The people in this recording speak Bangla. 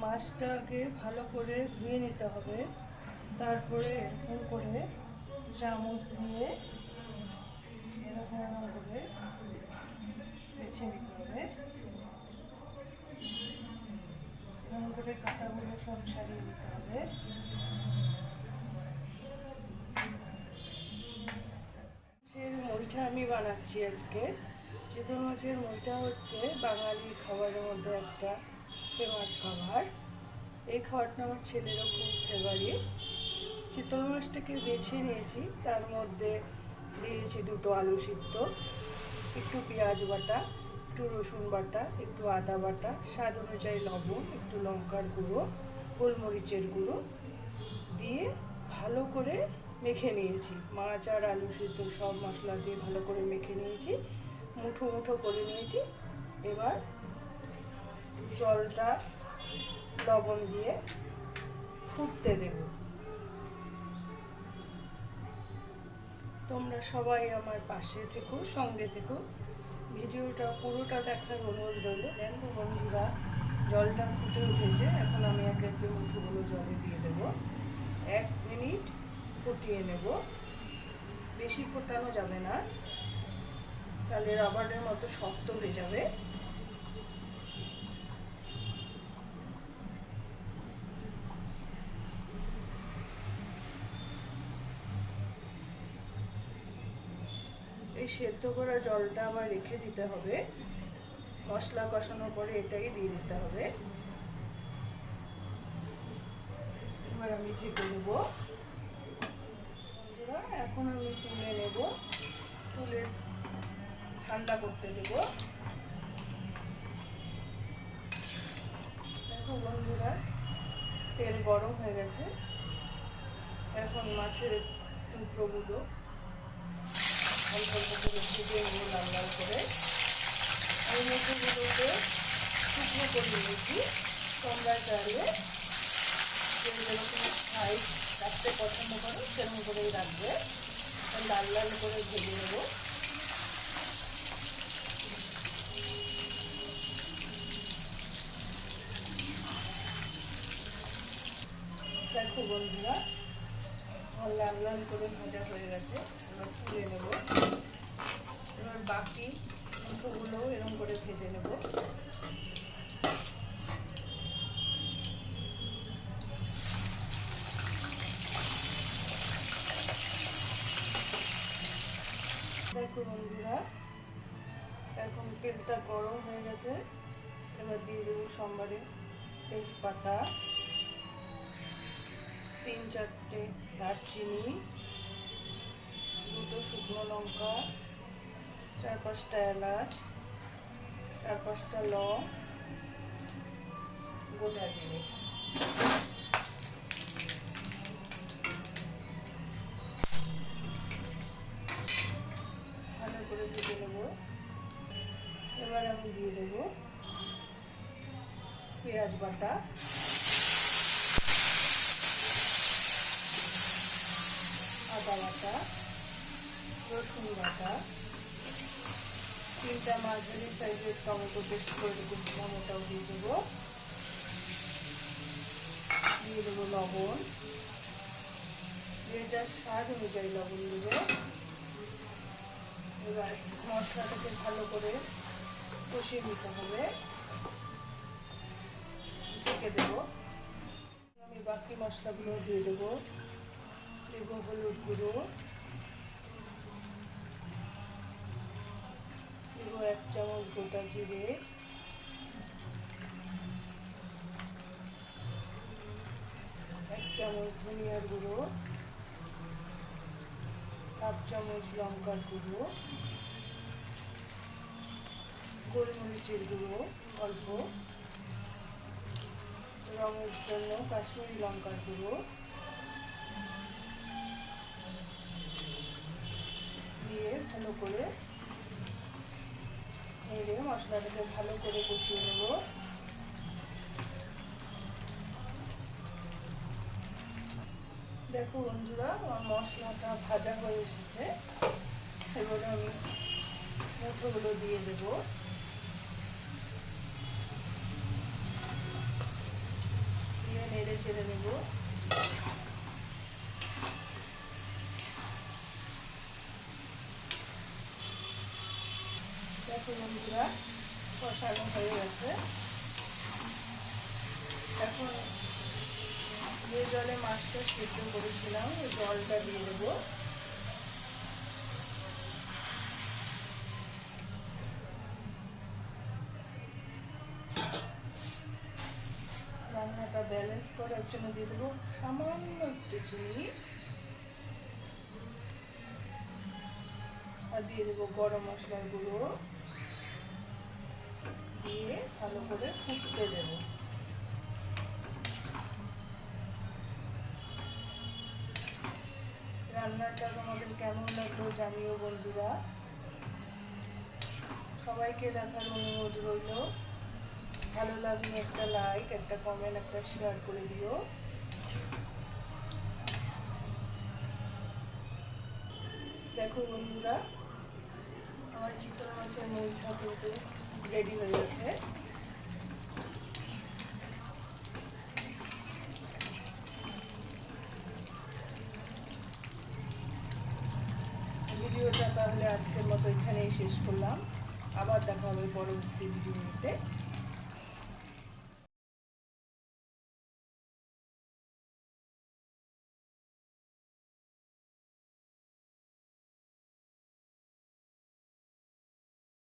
মাছটাকে ভালো করে ধুয়ে নিতে হবে, তারপরে এরকম করে চামচ দিয়ে এরকম করে বেছে নিতে হবে। এরকম করে কাঁটাগুলো সব ছাড়িয়ে নিতে হবে। মাছের মুইঠা আমি বানাচ্ছি আজকে। চিতল মাছের মুইঠা হচ্ছে বাঙালি খাবারের মধ্যে একটা ফেমাস খাবার। এই খাবারটা আমার ছেলেরও খুব ফেভারিট। চিতল মাছটাকে বেছে নিয়েছি, তার মধ্যে দিয়েছি দুটো আলু সিদ্ধ, একটু পেঁয়াজ বাটা, একটু রসুন বাটা, একটু আদা বাটা, স্বাদ অনুযায়ী লবণ, একটু লঙ্কার গুঁড়ো, গোলমরিচের গুঁড়ো দিয়ে ভালো করে মেখে নিয়েছি। মাছ আর আলু সিদ্ধ সব মশলা দিয়ে ভালো করে মেখে নিয়েছি, মুঠো মুঠো করে নিয়েছি। এবার জলটা লবণ দিয়ে ফুটতে দেব। তোমরা সবাই আমার পাশে থেকো, সঙ্গে থেকো, ভিডিওটা পুরোটা দেখার অনুরোধ রইল। দেখো বন্ধুরা, জলটা ফুটে উঠেছে। এখন আমি একে একে মুঠোগুলো জলে দিয়ে দেব। 1 মিনিট ফুটিয়ে নেব। বেশি ফোটানো যাবে না, তাহলে রাবারের মতো শক্ত হয়ে যাবে। এই সেদ্ধ করা জলটা আবার রেখে দিতে হবে। মশলা কষানোর পরে এটাই দিয়ে দিতে হবে। এবার আমি ঢেকে নেব। এখন আমি তুলে নেব, তুলে ঠান্ডা করতে দেব। দেখো বন্ধুরা, তেল গরম হয়ে গেছে। এখন মাছের টুকরোগুলো অল্প অল্প করে ভেজে নেব লাল লাল করে। এই মুখগুলোকে শুকনো করে নিয়েছি। তোমরা চাইলে যেরকম সাইজ রাখতে পছন্দ করো সেরকম করেই রাখবে। লাল লাল করে ভেজে নেব। দেখো বন্ধুরা, লাল লাল করে ভাজা হয়ে গেছে। এবার তুলে নেব। এবার বাকি মুঠোগুলো এরকম করে ভেজে নেব। দেখো বন্ধুরা, এখন তেলটা গরম হয়ে গেছে। এবার দিয়ে দেবো সোমবারে তেজপাতা, 3-4টে দারচিনি, 2টো শুকনো লঙ্কা, 4-5টা এলাচ, 4-5টা লং, গোটা জিরে। ভালো করে ভেজে নেব। এবার আমি দিয়ে দেব পেঁয়াজ বাটা, আদা বাটা, রসুন বাটা, 3টা মাঝারি সাইজের টমেটো পেস্ট করে রেখেছিলাম, ওটাও দিয়ে দেবো। দিয়ে দেবো লবণ, যে যার স্বাদ অনুযায়ী লবণ দেবে। এবার মশলাটাকে ভালো করে কষিয়ে নিতে হবে। ঢেকে দেবো। আমি বাকি মশলাগুলো দিয়ে দেবো। দেবো হলুদ গুঁড়ো, দেবো 1 চামচ গোটা জিরে, 1 চামচ ধনিয়ার গুঁড়ো, 1/2 চামচ লঙ্কার গুঁড়ো, গোলমরিচের গুঁড়ো অল্প, রঙের জন্য কাশ্মীরি লঙ্কার গুঁড়ো দিয়ে ভালো করে নেড়ে মশলাটাকে ভালো করে কষিয়ে নেব। দেখো বন্ধুরা, আমার মশলাটা ভাজা হয়ে এসেছে। এবারে আমি মুঠোগুলো দিয়ে দেব। নেড়ে চেড়ে নেব। দেখো বন্ধুরা, কষানো হয়ে গেছে। এখন যে জলে মাছটা সিদ্ধ করেছিলাম ওই জলটা দিয়ে দেবো। রান্নাটা ব্যালেন্স করার জন্য দিয়ে দেবো সামান্য একটু চিনি, আর দিয়ে দেবো গরম মশলার গুঁড়ো, দিয়ে ভালো করে ফুটতে দেবো। রান্নাটা তোমাদের কেমন লাগলো জানিও বন্ধুরা। সবাইকে দেখার অনুরোধ রইল। ভালো লাগলে একটা লাইক, একটা কমেন্ট, একটা শেয়ার করে দিও। দেখো বন্ধুরা, আমার চিতল মাছের মরিচা কিন্তু রেডি হয়ে গেছে। ভিডিওটা তাহলে আজকের মতো এখানেই শেষ করলাম। আবার দেখা হবে পরবর্তী ভিডিওতে।